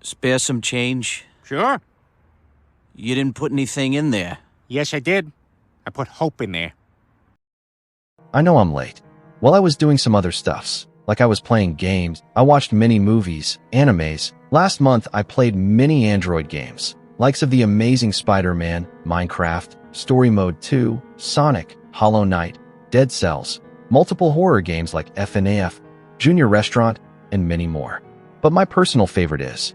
Spare some change? Sure. You didn't put anything in there. Yes, I did. I put hope in there. I know I'm late. Well, I was doing some other stuffs. Like I was playing games, I watched many movies, animes. Last month, I played many Android games, likes of The Amazing Spider-Man, Minecraft, Story Mode 2, Sonic, Hollow Knight, Dead Cells, multiple horror games like FNAF, Junior Restaurant, and many more. But my personal favorite is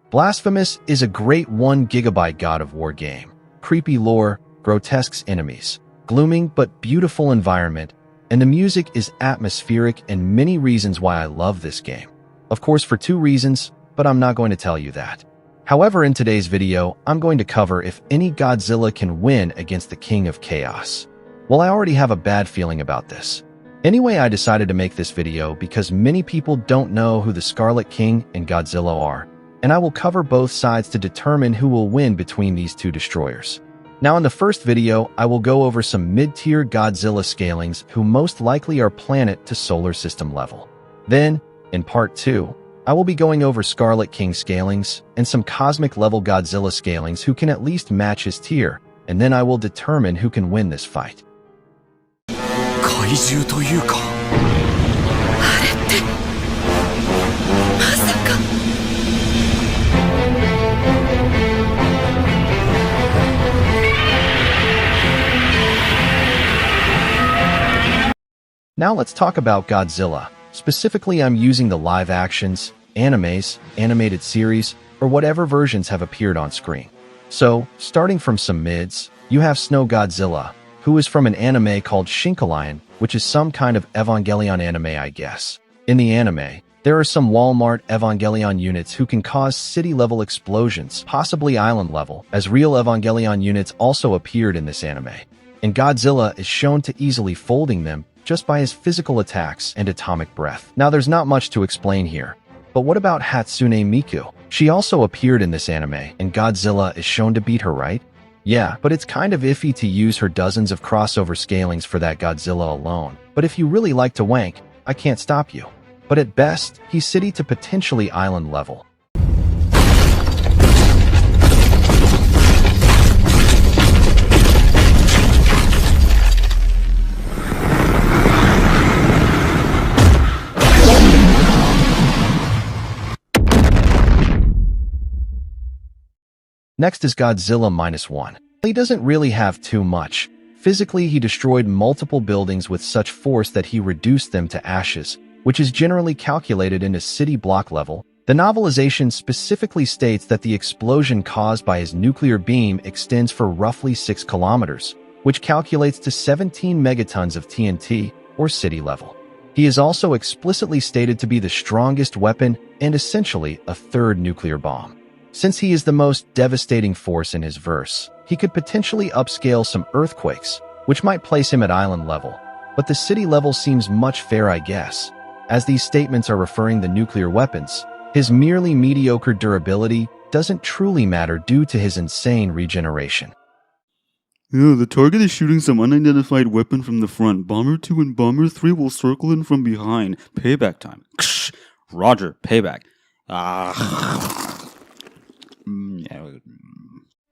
Blasphemous is a great 1 GB God of War game. Creepy lore, grotesque enemies, glooming but beautiful environment, and the music is atmospheric and many reasons why I love this game. Of course for 2 reasons, but I'm not going to tell you that. However, in today's video, I'm going to cover if any Godzilla can win against the King of Chaos. Well, I already have a bad feeling about this. Anyway, I decided to make this video because many people don't know who the Scarlet King and Godzilla are, and I will cover both sides to determine who will win between these 2 destroyers. Now in the first video, I will go over some mid-tier Godzilla scalings who most likely are planet to solar system level. Then, in part 2, I will be going over Scarlet King scalings and some cosmic level Godzilla scalings who can at least match his tier, and then I will determine who can win this fight. 怪獣というかあれってまさか Now let's talk about Godzilla. Specifically, I'm using the live actions, animes, animated series, or whatever versions have appeared on screen. So, starting from some mids, you have Snow Godzilla, who is from an anime called Shin Godzilla, which is some kind of Evangelion anime, I guess. In the anime, there are some Walmart Evangelion units who can cause city-level explosions, possibly island-level, as real Evangelion units also appeared in this anime. And Godzilla is shown to easily folding them just by his physical attacks and atomic breath. Now there's not much to explain here, but what about Hatsune Miku? She also appeared in this anime, and Godzilla is shown to beat her, right? Yeah, but it's kind of iffy to use her dozens of crossover scalings for that Godzilla alone. But if you really like to wank, I can't stop you. But at best, he's city to potentially island level. Next is Godzilla Minus One. He doesn't really have too much. Physically, he destroyed multiple buildings with such force that he reduced them to ashes, which is generally calculated into city block level. The novelization specifically states that the explosion caused by his nuclear beam extends for roughly 6 kilometers, which calculates to 17 megatons of TNT, or city level. He is also explicitly stated to be the strongest weapon and essentially a 3rd nuclear bomb. Since he is the most devastating force in his verse, he could potentially upscale some earthquakes, which might place him at island level. But the city level seems much fair, I guess. As these statements are referring to nuclear weapons, his merely mediocre durability doesn't truly matter due to his insane regeneration. Yeah, the target is shooting some unidentified weapon from the front. Bomber 2 and Bomber 3 will circle in from behind. Payback time. Roger, payback.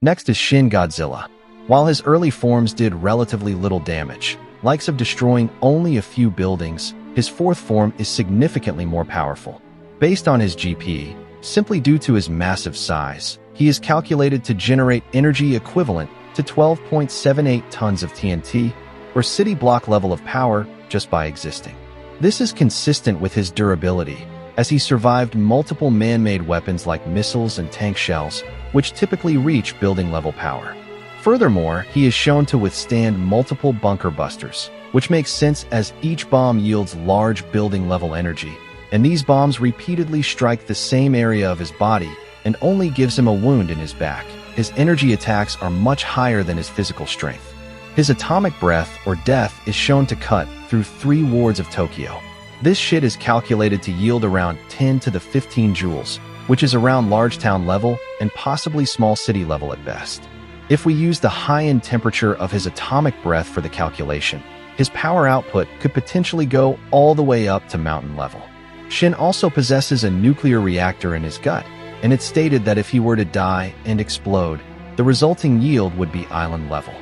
Next is Shin Godzilla. While his early forms did relatively little damage, likes of destroying only a few buildings, his 4th form is significantly more powerful. Based on his GP, simply due to his massive size, he is calculated to generate energy equivalent to 12.78 tons of TNT, or city block level of power, just by existing. This is consistent with his durability, as he survived multiple man-made weapons like missiles and tank shells, which typically reach building-level power. Furthermore, he is shown to withstand multiple bunker busters, which makes sense as each bomb yields large building-level energy, and these bombs repeatedly strike the same area of his body and only gives him a wound in his back. His energy attacks are much higher than his physical strength. His atomic breath, or death, is shown to cut through 3 wards of Tokyo. This shit is calculated to yield around 10 to the 15 joules, which is around large town level and possibly small city level at best. If we use the high-end temperature of his atomic breath for the calculation, his power output could potentially go all the way up to mountain level. Shin also possesses a nuclear reactor in his gut, and it's stated that if he were to die and explode, the resulting yield would be island level.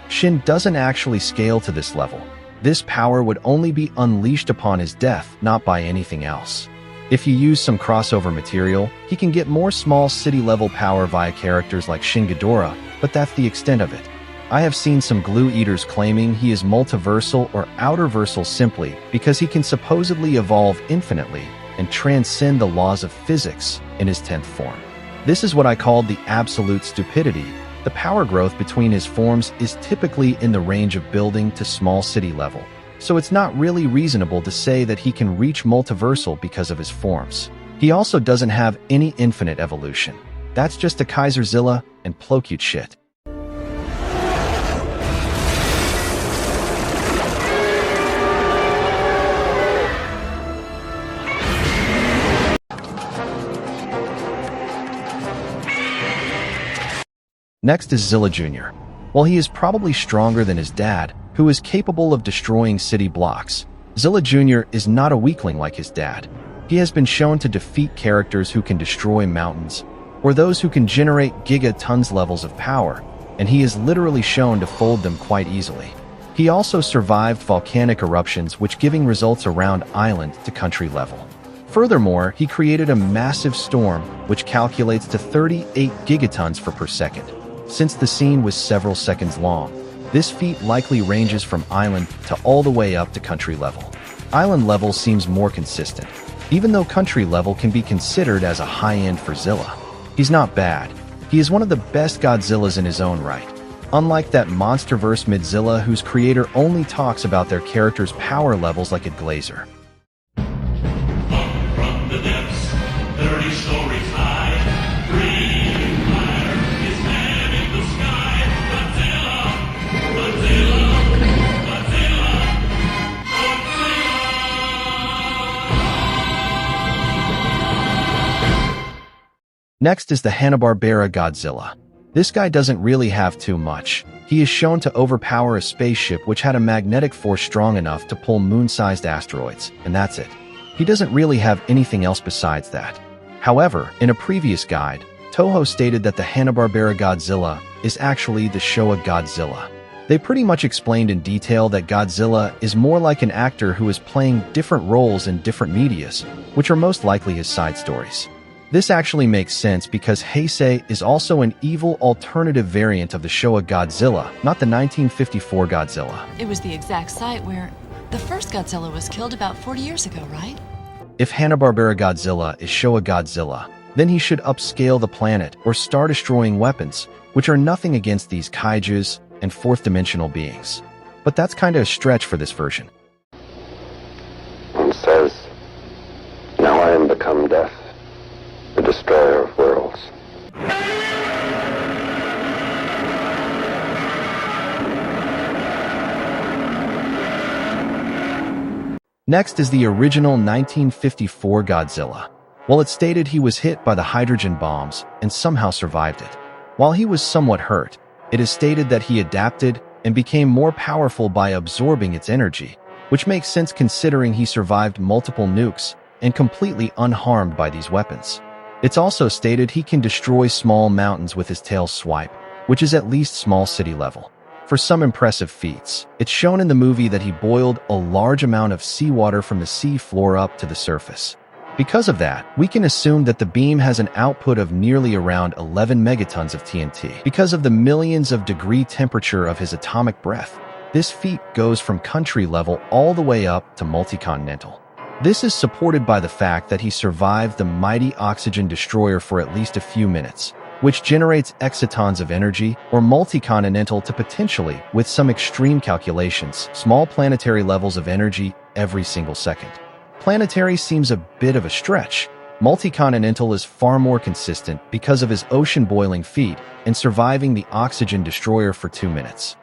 Shin doesn't actually scale to this level. This power would only be unleashed upon his death, not by anything else. If you use some crossover material, he can get more small city-level power via characters like Shin Godzilla, but that's the extent of it. I have seen some glue eaters claiming he is multiversal or outerversal simply because he can supposedly evolve infinitely and transcend the laws of physics in his 10th form. This is what I called the absolute stupidity. The power growth between his forms is typically in the range of building to small city level, so it's not really reasonable to say that he can reach multiversal because of his forms. He also doesn't have any infinite evolution. That's just a Kaiserzilla and Plocute shit. Next is Zilla Jr. While he is probably stronger than his dad, who is capable of destroying city blocks, Zilla Jr. is not a weakling like his dad. He has been shown to defeat characters who can destroy mountains, or those who can generate gigatons levels of power, and he is literally shown to fold them quite easily. He also survived volcanic eruptions which giving results around island to country level. Furthermore, he created a massive storm which calculates to 38 gigatons per second. Since the scene was several seconds long, this feat likely ranges from island to all the way up to country level. Island level seems more consistent, even though country level can be considered as a high-end for Zilla. He's not bad. He is one of the best Godzillas in his own right. Unlike that Monsterverse Godzilla whose creator only talks about their character's power levels like a glazer. From the depths, 30 stories high, breathing fire, is man in the sky. Godzilla! Godzilla! Godzilla! Godzilla! Next is the Hanna-Barbera Godzilla. This guy doesn't really have too much. He is shown to overpower a spaceship which had a magnetic force strong enough to pull moon-sized asteroids, and that's it. He doesn't really have anything else besides that. However, in a previous guide, Toho stated that the Hanna-Barbera Godzilla is actually the Showa Godzilla. They pretty much explained in detail that Godzilla is more like an actor who is playing different roles in different medias, which are most likely his side stories. This actually makes sense because Heisei is also an evil alternative variant of the Showa Godzilla, not the 1954 Godzilla. It was the exact site where the first Godzilla was killed about 40 years ago, right? If Hanna-Barbera Godzilla is Showa Godzilla, then he should upscale the planet or start destroying weapons, which are nothing against these kaijus and fourth-dimensional beings. But that's kinda a stretch for this version. One says, "Now I am become death, the destroyer of worlds." Next is the original 1954 Godzilla. While it's stated he was hit by the hydrogen bombs and somehow survived it. While he was somewhat hurt, it is stated that he adapted and became more powerful by absorbing its energy, which makes sense considering he survived multiple nukes and completely unharmed by these weapons. It's also stated he can destroy small mountains with his tail swipe, which is at least small city level. For some impressive feats, it's shown in the movie that he boiled a large amount of seawater from the sea floor up to the surface. Because of that, we can assume that the beam has an output of nearly around 11 megatons of TNT. Because of the millions of degree temperature of his atomic breath, this feat goes from country level all the way up to multi-continental. This is supported by the fact that he survived the mighty oxygen destroyer for at least a few minutes, which generates exatons of energy, or multi-continental to potentially, with some extreme calculations, small planetary levels of energy every single second. Planetary seems a bit of a stretch. Multi-continental is far more consistent because of his ocean-boiling feat and surviving the oxygen destroyer for 2 minutes.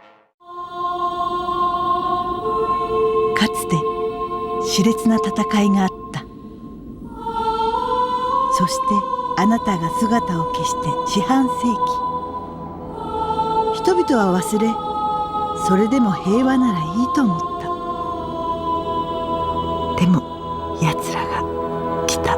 熾烈な戦いがあった。そしてあなたが姿を消して四半世紀。人々は忘れ、それでも平和ならいいと思った。でも奴らが来た。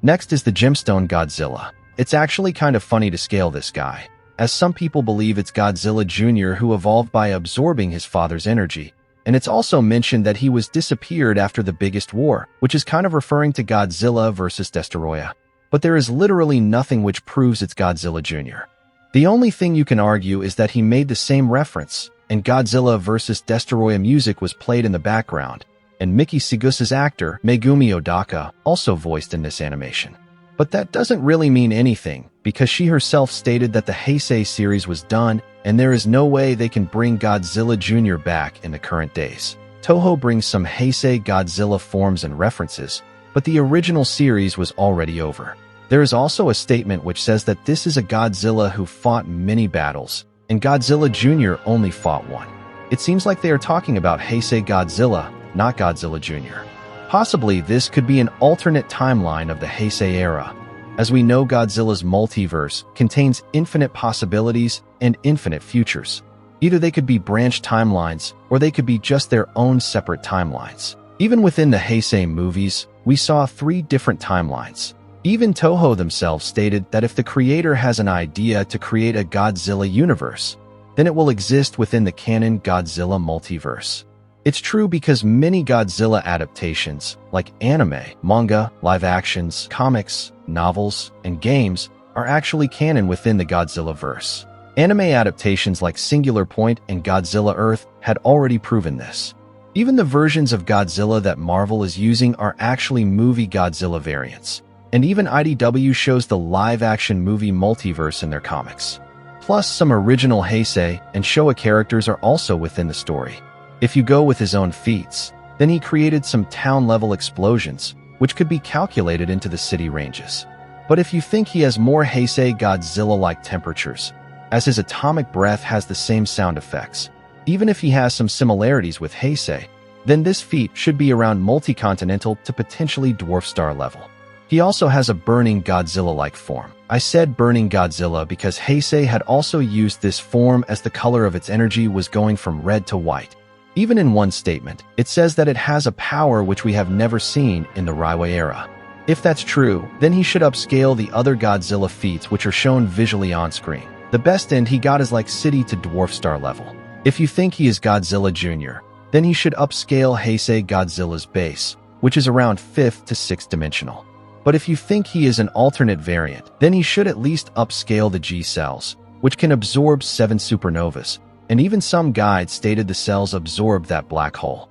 Next is the Gemstone Godzilla. It's actually kind of funny to scale this guy, as some people believe it's Godzilla Jr. who evolved by absorbing his father's energy, and it's also mentioned that he was disappeared after the biggest war, which is kind of referring to Godzilla vs Destoroyah. But there is literally nothing which proves it's Godzilla Jr. The only thing you can argue is that he made the same reference, and Godzilla vs Destoroyah music was played in the background, and Miki Segusa's actor, Megumi Odaka, also voiced in this animation. But that doesn't really mean anything, because she herself stated that the Heisei series was done, and there is no way they can bring Godzilla Jr. back in the current days. Toho brings some Heisei Godzilla forms and references, but the original series was already over. There is also a statement which says that this is a Godzilla who fought many battles, and Godzilla Jr. only fought one. It seems like they are talking about Heisei Godzilla, not Godzilla Jr. Possibly this could be an alternate timeline of the Heisei era. As we know, Godzilla's multiverse contains infinite possibilities and infinite futures. Either they could be branched timelines, or they could be just their own separate timelines. Even within the Heisei movies, we saw 3 different timelines. Even Toho themselves stated that if the creator has an idea to create a Godzilla universe, then it will exist within the canon Godzilla multiverse. It's true because many Godzilla adaptations, like anime, manga, live actions, comics, novels, and games, are actually canon within the Godzilla verse. Anime adaptations like Singular Point and Godzilla Earth had already proven this. Even the versions of Godzilla that Marvel is using are actually movie Godzilla variants. And even IDW shows the live-action movie multiverse in their comics. Plus, some original Heisei and Showa characters are also within the story. If you go with his own feats, then he created some town-level explosions, which could be calculated into the city ranges. But if you think he has more Heisei Godzilla-like temperatures, as his atomic breath has the same sound effects, even if he has some similarities with Heisei, then this feat should be around multi-continental to potentially dwarf star level. He also has a burning Godzilla-like form. I said burning Godzilla because Heisei had also used this form as the color of its energy was going from red to white. Even in one statement, it says that it has a power which we have never seen in the Reiwa era. If that's true, then he should upscale the other Godzilla feats which are shown visually on screen. The best end he got is like city to dwarf star level. If you think he is Godzilla Jr., then he should upscale Heisei Godzilla's base, which is around 5th to 6th dimensional. But if you think he is an alternate variant, then he should at least upscale the G cells, which can absorb 7 supernovas, and even some guides stated the cells absorb that black hole.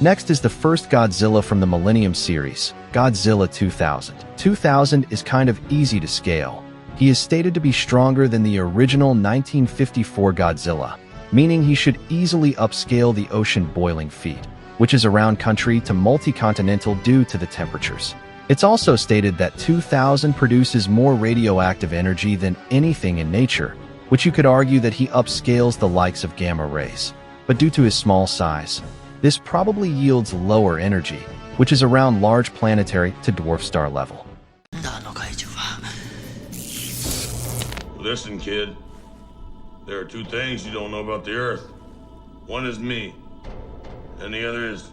Next is the first Godzilla from the Millennium series, Godzilla 2000. 2000 is kind of easy to scale. He is stated to be stronger than the original 1954 Godzilla, meaning he should easily upscale the ocean boiling feat, which is around country to multi-continental due to the temperatures. It's also stated that 2000 produces more radioactive energy than anything in nature, which you could argue that he upscales the likes of gamma rays. But due to his small size, this probably yields lower energy, which is around large planetary to dwarf star level. Listen, kid. There are 2 things you don't know about the Earth. One is me, and the other is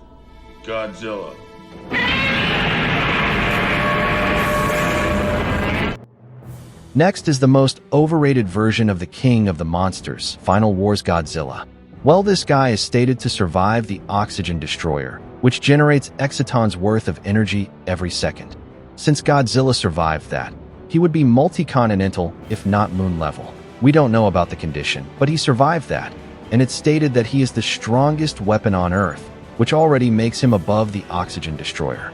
Godzilla. Next is the most overrated version of the King of the Monsters, Final Wars Godzilla. Well, this guy is stated to survive the oxygen destroyer, which generates exatons worth of energy every second. Since Godzilla survived that, he would be multi-continental, if not moon level. We don't know about the condition, but he survived that, and it's stated that he is the strongest weapon on Earth, which already makes him above the oxygen destroyer.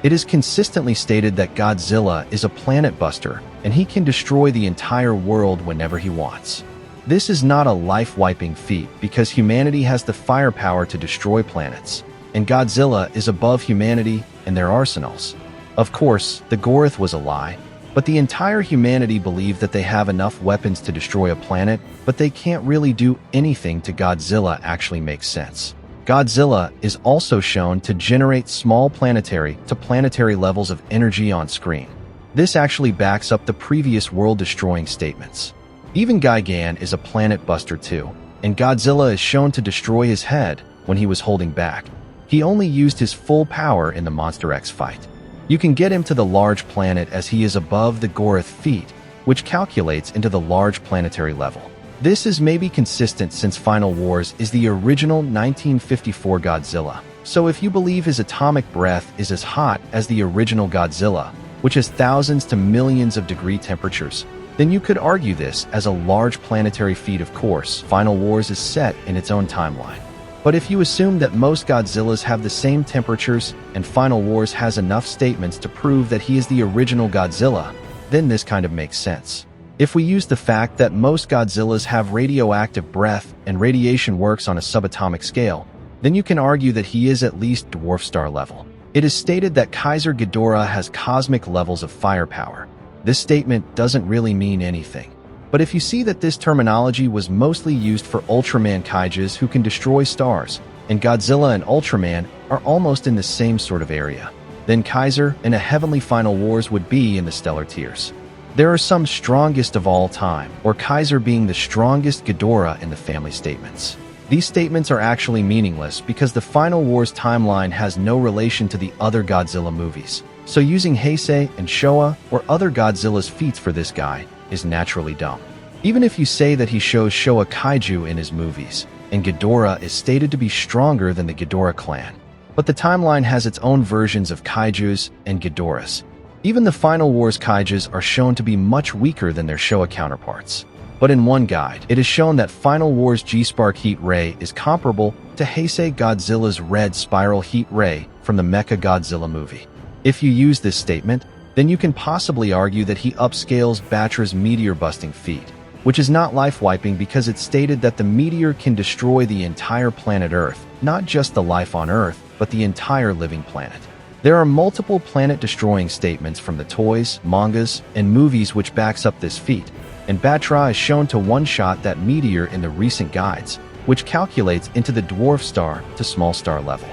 It is consistently stated that Godzilla is a planet buster, and he can destroy the entire world whenever he wants. This is not a life-wiping feat because humanity has the firepower to destroy planets, and Godzilla is above humanity and their arsenals. Of course, the Gorath was a lie, but the entire humanity believe that they have enough weapons to destroy a planet, but they can't really do anything to Godzilla actually makes sense. Godzilla is also shown to generate small planetary to planetary levels of energy on screen. This actually backs up the previous world-destroying statements. Even Gigan is a planet buster too, and Godzilla is shown to destroy his head when he was holding back. He only used his full power in the Monster X fight. You can get him to the large planet as he is above the Gorath feat, which calculates into the large planetary level. This is maybe consistent since Final Wars is the original 1954 Godzilla. So if you believe his atomic breath is as hot as the original Godzilla, which has thousands to millions of degree temperatures, then you could argue this as a large planetary feat. Of course, Final Wars is set in its own timeline. But if you assume that most Godzillas have the same temperatures and Final Wars has enough statements to prove that he is the original Godzilla, then this kind of makes sense. If we use the fact that most Godzillas have radioactive breath and radiation works on a subatomic scale, then you can argue that he is at least dwarf star level. It is stated that Kaiser Ghidorah has cosmic levels of firepower. This statement doesn't really mean anything. But if you see that this terminology was mostly used for Ultraman kaijus who can destroy stars, and Godzilla and Ultraman are almost in the same sort of area, then Kaiser in a Heavenly Final Wars would be in the stellar tiers. There are some strongest of all time, or Kaiser being the strongest Ghidorah in the family statements. These statements are actually meaningless because the Final Wars timeline has no relation to the other Godzilla movies. So using Heisei and Showa or other Godzilla's feats for this guy is naturally dumb. Even if you say that he shows Showa kaiju in his movies, and Ghidorah is stated to be stronger than the Ghidorah clan. But the timeline has its own versions of kaijus and Ghidorahs. Even the Final Wars kaijus are shown to be much weaker than their Showa counterparts. But in one guide, it is shown that Final Wars G-Spark Heat Ray is comparable to Heisei Godzilla's Red Spiral Heat Ray from the Mecha Godzilla movie. If you use this statement, then you can possibly argue that he upscales Batra's meteor-busting feat, which is not life-wiping because it's stated that the meteor can destroy the entire planet Earth, not just the life on Earth, but the entire living planet. There are multiple planet-destroying statements from the toys, mangas, and movies which backs up this feat, and Batra is shown to one-shot that meteor in the recent guides, which calculates into the dwarf star to small star level.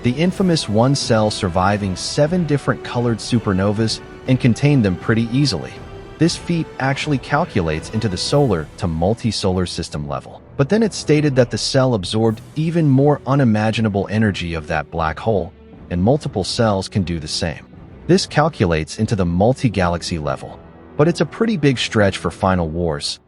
The infamous one cell surviving 7 different colored supernovas and contained them pretty easily. This feat actually calculates into the solar to multi-solar system level. But then it's stated that the cell absorbed even more unimaginable energy of that black hole, and multiple cells can do the same. This calculates into the multi-galaxy level, but it's a pretty big stretch for Final Wars.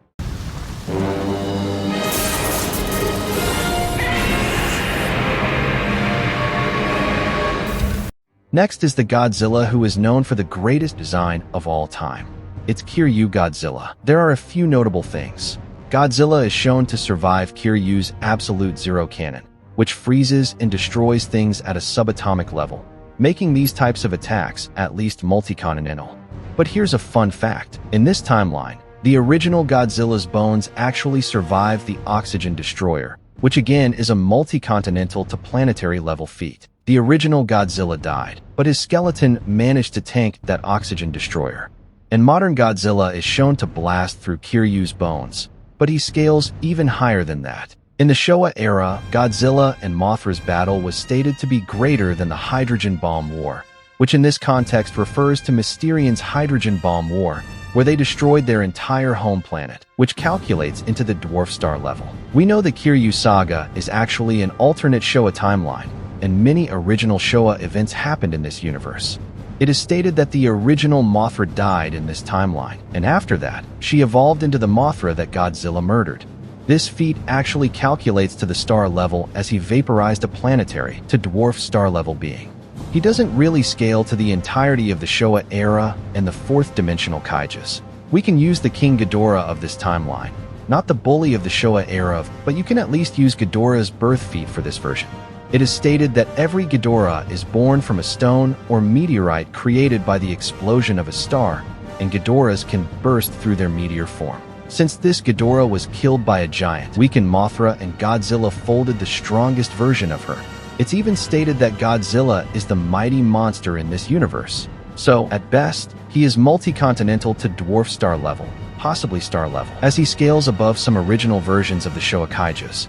Next is the Godzilla who is known for the greatest design of all time. It's Kiryu Godzilla. There are a few notable things. Godzilla is shown to survive Kiryu's Absolute Zero cannon, which freezes and destroys things at a subatomic level, making these types of attacks at least multi-continental. But here's a fun fact. In this timeline, the original Godzilla's bones actually survive the Oxygen Destroyer, which again is a multi-continental to planetary level feat. The original Godzilla died, but his skeleton managed to tank that Oxygen Destroyer. And modern Godzilla is shown to blast through Kiryu's bones, but he scales even higher than that. In the Showa era, Godzilla and Mothra's battle was stated to be greater than the Hydrogen Bomb War, which in this context refers to Mysterion's Hydrogen Bomb War, where they destroyed their entire home planet, which calculates into the dwarf star level. We know the Kiryu saga is actually an alternate Showa timeline, and many original Showa events happened in this universe. It is stated that the original Mothra died in this timeline, and after that, she evolved into the Mothra that Godzilla murdered. This feat actually calculates to the star level as he vaporized a planetary to dwarf star level being. He doesn't really scale to the entirety of the Showa era and the fourth dimensional kaijus. We can use the King Ghidorah of this timeline, not the bully of the Showa era, but you can at least use Ghidorah's birth feat for this version. It is stated that every Ghidorah is born from a stone or meteorite created by the explosion of a star, and Ghidorahs can burst through their meteor form. Since this Ghidorah was killed by a giant, weakened Mothra, and Godzilla folded the strongest version of her. It's even stated that Godzilla is the mighty monster in this universe. So, at best, he is multi-continental to dwarf star level, possibly star level, as he scales above some original versions of the Showa kaijus.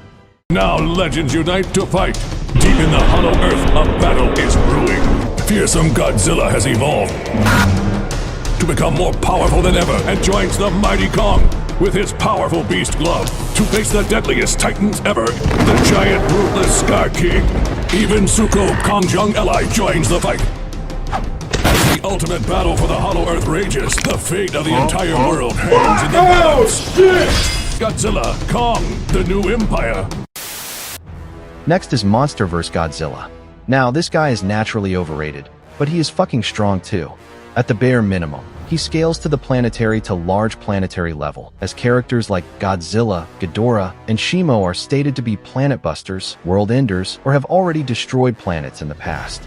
Now legends unite to fight! Deep in the hollow earth, a battle is brewing. Fearsome Godzilla has evolved to become more powerful than ever and joins the mighty Kong with his powerful beast glove to face the deadliest titans ever, the giant ruthless Scar King. Even Suko, Kong's young ally, joins the fight. As the ultimate battle for the hollow earth rages, the fate of the entire world hangs in the balance. Godzilla, Kong, the new empire. Next is Monsterverse Godzilla. Now, this guy is naturally overrated, but he is fucking strong too. At the bare minimum, he scales to the planetary to large planetary level, as characters like Godzilla, Ghidorah, and Shimo are stated to be planet busters, world enders, or have already destroyed planets in the past.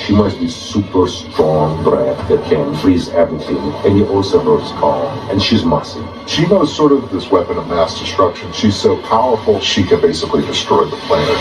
She must be super strong breath that can freeze everything, and you also heard his call, and she's massive. She knows sort of this weapon of mass destruction. She's so powerful, she can basically destroy the planet.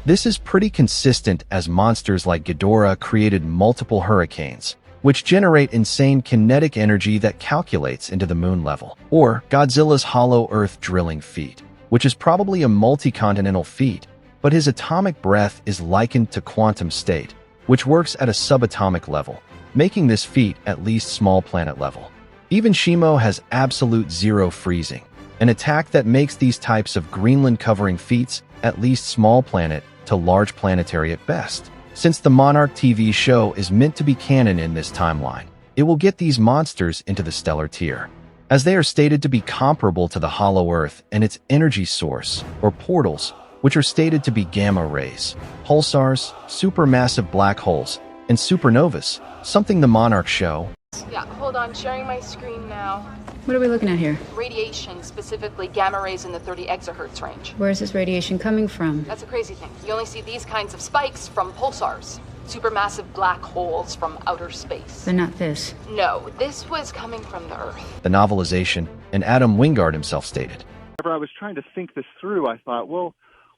This is pretty consistent as monsters like Ghidorah created multiple hurricanes, which generate insane kinetic energy that calculates into the moon level, or Godzilla's hollow earth drilling feat, which is probably a multi-continental feat, but his atomic breath is likened to quantum state, which works at a subatomic level, making this feat at least small planet level. Even Shimo has absolute zero freezing, an attack that makes these types of Greenland-covering feats at least small planet to large planetary at best. Since the Monarch TV show is meant to be canon in this timeline, it will get these monsters into the stellar tier, as they are stated to be comparable to the hollow earth and its energy source, or portals, which are stated to be gamma rays, pulsars, supermassive black holes, and supernovas, something the Monarch show. Yeah, hold on, sharing my screen now. What are we looking at here? Radiation, specifically gamma rays in the 30 exahertz range. Where is this radiation coming from? That's a crazy thing. You only see these kinds of spikes from pulsars, supermassive black holes from outer space. But not this. No, this was coming from the Earth. The novelization, and Adam Wingard himself stated. Whenever I was trying to think this through, I thought, well,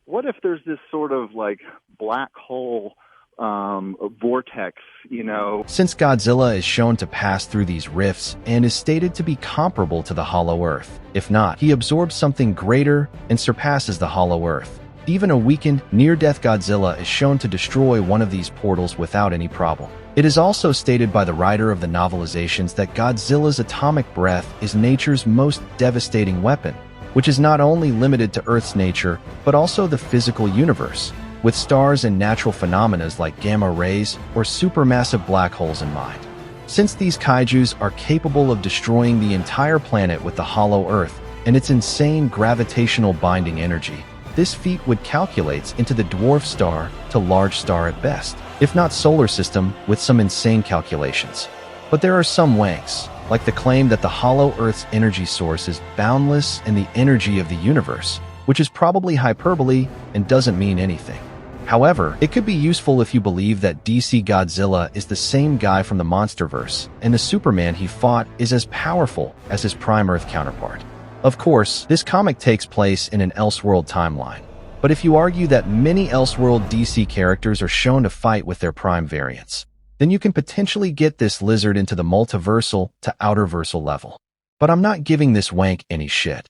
what if there's this sort of like black hole vortex, you know? Since Godzilla is shown to pass through these rifts and is stated to be comparable to the hollow earth, if not, he absorbs something greater and surpasses the hollow earth. Even a weakened, near-death Godzilla is shown to destroy one of these portals without any problem. It is also stated by the writer of the novelizations that Godzilla's atomic breath is nature's most devastating weapon, which is not only limited to Earth's nature, but also the physical universe, with stars and natural phenomena like gamma rays or supermassive black holes in mind. Since these kaijus are capable of destroying the entire planet with the hollow Earth and its insane gravitational binding energy, this feat would calculate into the dwarf star to large star at best, if not solar system, with some insane calculations. But there are some wanks, like the claim that the hollow Earth's energy source is boundless in the energy of the universe, which is probably hyperbole and doesn't mean anything. However, it could be useful if you believe that DC Godzilla is the same guy from the Monsterverse, and the Superman he fought is as powerful as his Prime Earth counterpart. Of course, this comic takes place in an Elseworld timeline, but if you argue that many Elseworld DC characters are shown to fight with their Prime variants, then you can potentially get this lizard into the multiversal to outerversal level. But I'm not giving this wank any shit.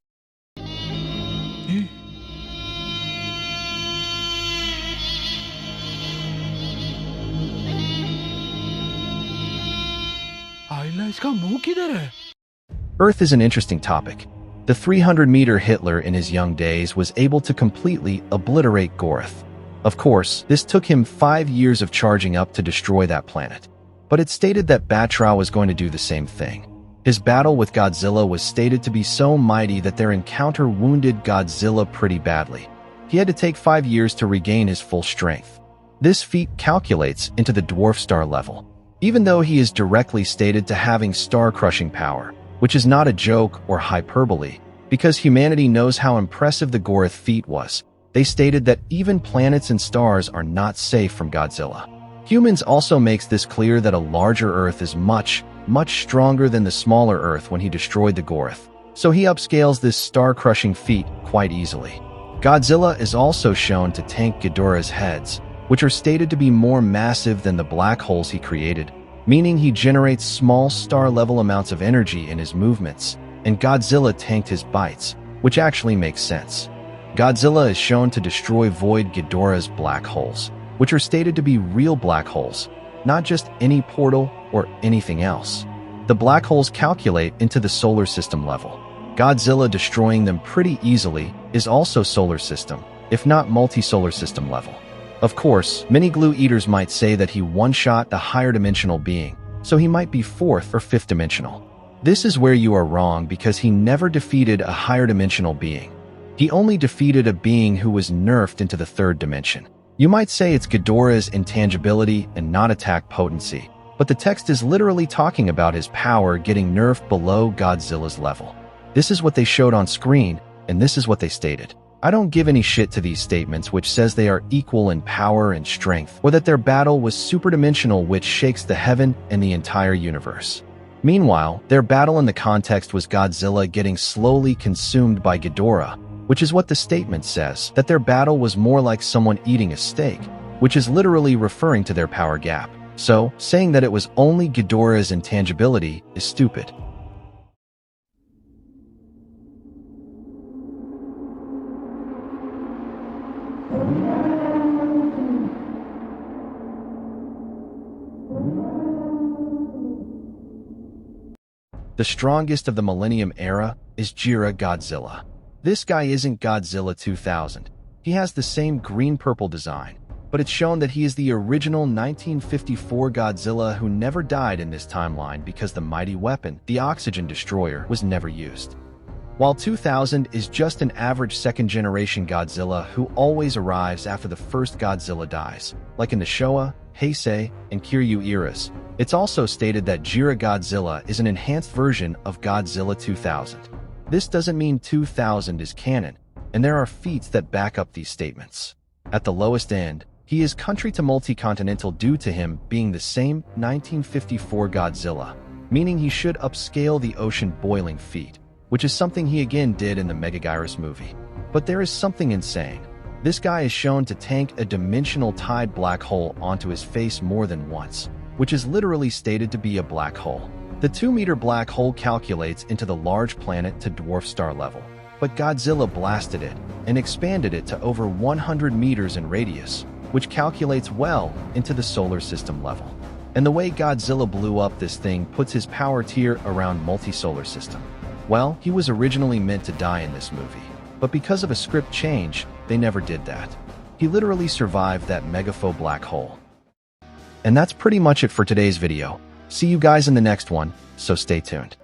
Earth is an interesting topic. The 300-meter Hitler in his young days was able to completely obliterate Gorath. Of course, this took him 5 years of charging up to destroy that planet. But it stated that Batra was going to do the same thing. His battle with Godzilla was stated to be so mighty that their encounter wounded Godzilla pretty badly. He had to take 5 years to regain his full strength. This feat calculates into the dwarf star level, even though he is directly stated to having star-crushing power, which is not a joke or hyperbole, because humanity knows how impressive the Gorath feat was. They stated that even planets and stars are not safe from Godzilla. Humans also makes this clear that a larger Earth is much, much stronger than the smaller Earth when he destroyed the Gorth, so he upscales this star-crushing feat quite easily. Godzilla is also shown to tank Ghidorah's heads, which are stated to be more massive than the black holes he created, meaning he generates small star-level amounts of energy in his movements, and Godzilla tanked his bites, which actually makes sense. Godzilla is shown to destroy Void Ghidorah's black holes, which are stated to be real black holes, not just any portal or anything else. The black holes calculate into the solar system level. Godzilla destroying them pretty easily is also solar system, if not multi-solar system level. Of course, many glue eaters might say that he one-shot the higher dimensional being, so he might be 4th or 5th dimensional. This is where you are wrong because he never defeated a higher dimensional being. He only defeated a being who was nerfed into the 3rd dimension. You might say it's Ghidorah's intangibility and not attack potency, but the text is literally talking about his power getting nerfed below Godzilla's level. This is what they showed on screen, and this is what they stated. I don't give any shit to these statements which says they are equal in power and strength, or that their battle was superdimensional which shakes the heaven and the entire universe. Meanwhile, their battle in the context was Godzilla getting slowly consumed by Ghidorah, which is what the statement says, that their battle was more like someone eating a steak, which is literally referring to their power gap. So, saying that it was only Ghidorah's intangibility is stupid. The strongest of the Millennium Era is Zilla Godzilla. This guy isn't Godzilla 2000. He has the same green-purple design, but it's shown that he is the original 1954 Godzilla who never died in this timeline because the mighty weapon, the Oxygen Destroyer, was never used. While 2000 is just an average second-generation Godzilla who always arrives after the first Godzilla dies, like in the Showa, Heisei, and Kiryu eras, it's also stated that Zilla Godzilla is an enhanced version of Godzilla 2000. This doesn't mean 2000 is canon, and there are feats that back up these statements. At the lowest end, he is country to multi-continental due to him being the same 1954 Godzilla, meaning he should upscale the ocean boiling feat, which is something he again did in the Megaguirus movie. But there is something insane. This guy is shown to tank a dimensional tide black hole onto his face more than once, which is literally stated to be a black hole. The 2-meter black hole calculates into the large planet to dwarf star level, but Godzilla blasted it and expanded it to over 100 meters in radius, which calculates well into the solar system level. And the way Godzilla blew up this thing puts his power tier around multi-solar system. Well, he was originally meant to die in this movie, but because of a script change, they never did that. He literally survived that megapho black hole. And that's pretty much it for today's video. See you guys in the next one, so stay tuned.